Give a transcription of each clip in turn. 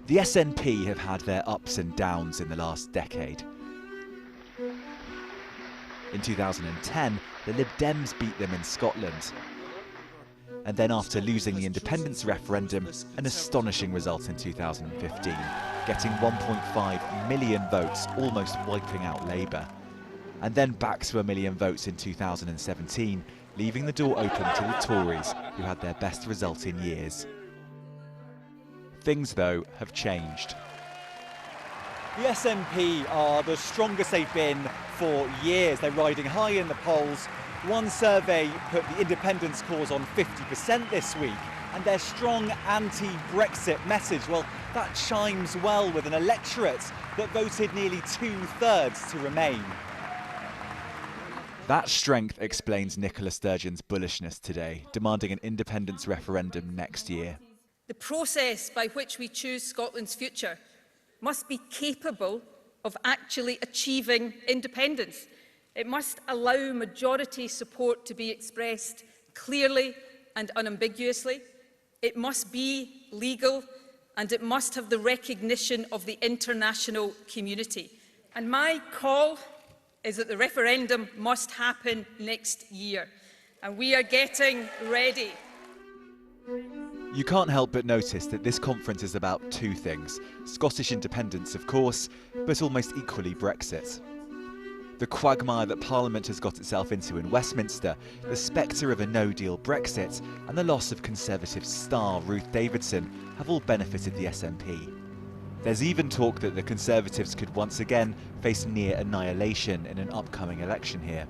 The SNP have had their ups and downs in the last decade. In 2010, the Lib Dems beat them in Scotland. And then after losing the independence referendum, an astonishing result in 2015, getting 1.5 million votes, almost wiping out Labour. And then back to 1 million votes in 2017, leaving the door open to the Tories, who had their best result in years. Things, though, have changed. The SNP are the strongest they've been for years. They're riding high in the polls. One survey put the independence cause on 50% this week, and their strong anti-Brexit message, well, that chimes well with an electorate that voted nearly 2/3 to remain. That strength explains Nicola Sturgeon's bullishness today, demanding an independence referendum next year. The process by which we choose Scotland's future must be capable of actually achieving independence. It must allow majority support to be expressed clearly and unambiguously. It must be legal, and it must have the recognition of the international community. And my call is that the referendum must happen next year, and we are getting ready. You can't help but notice that this conference is about two things: Scottish independence, of course, but almost equally Brexit. The quagmire that Parliament has got itself into in Westminster, the spectre of a no-deal Brexit, and the loss of Conservative star Ruth Davidson have all benefited the SNP. There's even talk that the Conservatives could once again face near annihilation in an upcoming election here.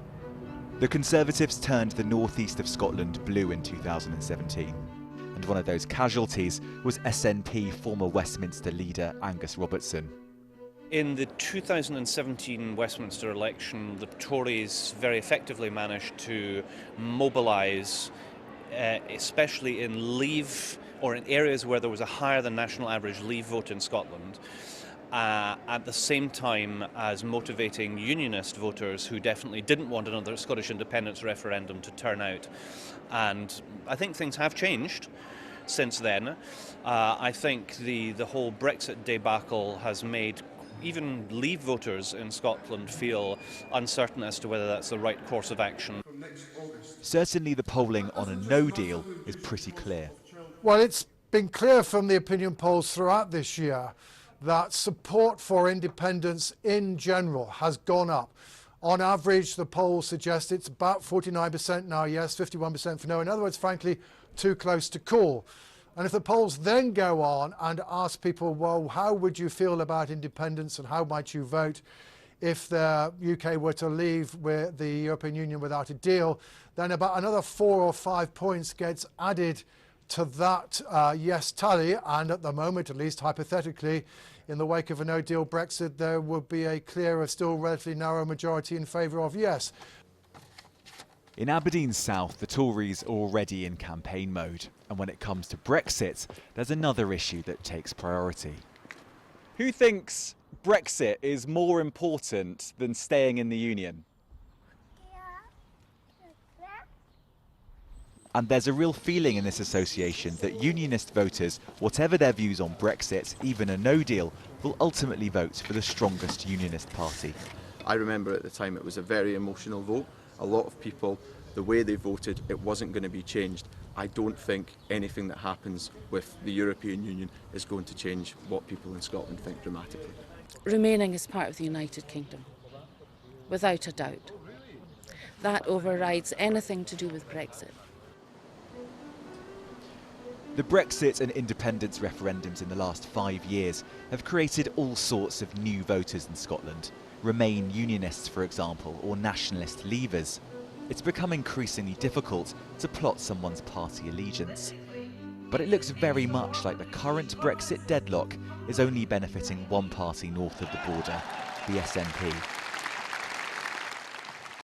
The Conservatives turned the northeast of Scotland blue in 2017. And one of those casualties was SNP former Westminster leader Angus Robertson. In the 2017 Westminster election, the Tories very effectively managed to mobilise, especially in Leave, or in areas where there was a higher than national average Leave vote in Scotland, at the same time as motivating unionist voters who definitely didn't want another Scottish independence referendum to turn out. And I think things have changed since then. I think the whole Brexit debacle has made even Leave voters in Scotland feel uncertain as to whether that's the right course of action. Certainly the polling on a no deal is pretty clear. Well, it's been clear from the opinion polls throughout this year that support for independence in general has gone up. On average, the polls suggest it's about 49% now yes, 51% for no. In other words, frankly, too close to call. And if the polls then go on and ask people, well, how would you feel about independence and how might you vote if the UK were to leave the European Union without a deal, then about another 4 or 5 points gets added to that yes tally. And at the moment, at least hypothetically, in the wake of a no-deal Brexit, there would be a clear, still relatively narrow majority in favour of yes. In Aberdeen South, the Tories are already in campaign mode. And when it comes to Brexit, there's another issue that takes priority. Who thinks Brexit is more important than staying in the Union? And there's a real feeling in this association that unionist voters, whatever their views on Brexit, even a no deal, will ultimately vote for the strongest unionist party. I remember at the time it was a very emotional vote. A lot of people, the way they voted, it wasn't going to be changed. I don't think anything that happens with the European Union is going to change what people in Scotland think dramatically. Remaining as part of the United Kingdom, without a doubt. That overrides anything to do with Brexit. The Brexit and independence referendums in the last 5 years have created all sorts of new voters in Scotland. Remain unionists, for example, or nationalist leavers. It's become increasingly difficult to plot someone's party allegiance. But it looks very much like the current Brexit deadlock is only benefiting one party north of the border, the SNP.